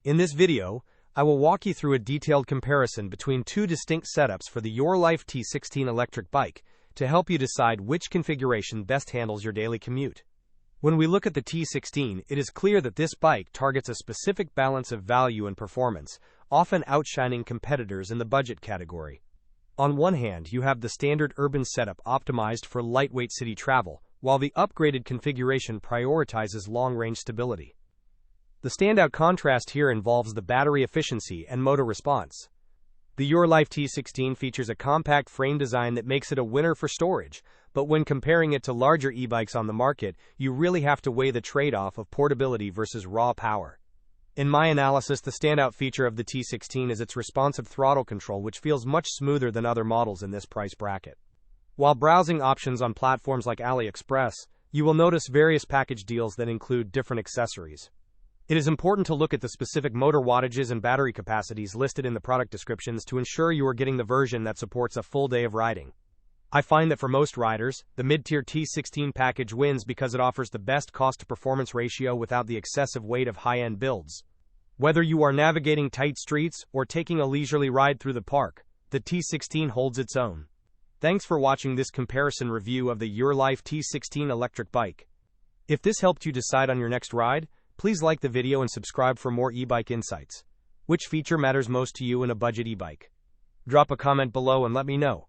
In this video, I will walk you through a detailed comparison between two distinct setups for the URLIFE T16 electric bike to help you decide which configuration best handles your daily commute. When we look at the T16, it is clear that this bike targets a specific balance of value and performance, often outshining competitors in the budget category. On one hand, you have the standard urban setup optimized for lightweight city travel, while the upgraded configuration prioritizes long-range stability. The standout contrast here involves the battery efficiency and motor response. The URLIFE T16 features a compact frame design that makes it a winner for storage, but when comparing it to larger e-bikes on the market, you really have to weigh the trade-off of portability versus raw power. In my analysis, the standout feature of the T16 is its responsive throttle control, which feels much smoother than other models in this price bracket. While browsing options on platforms like AliExpress, you will notice various package deals that include different accessories. It is important to look at the specific motor wattages and battery capacities listed in the product descriptions to ensure you are getting the version that supports a full day of riding. I find that for most riders, the mid-tier T16 package wins because it offers the best cost-to-performance ratio without the excessive weight of high-end builds. Whether you are navigating tight streets or taking a leisurely ride through the park, the T16 holds its own. Thanks for watching this comparison review of the URLIFE T16 electric bike. If this helped you decide on your next ride, please like the video and subscribe for more e-bike insights. Which feature matters most to you in a budget e-bike? Drop a comment below and let me know.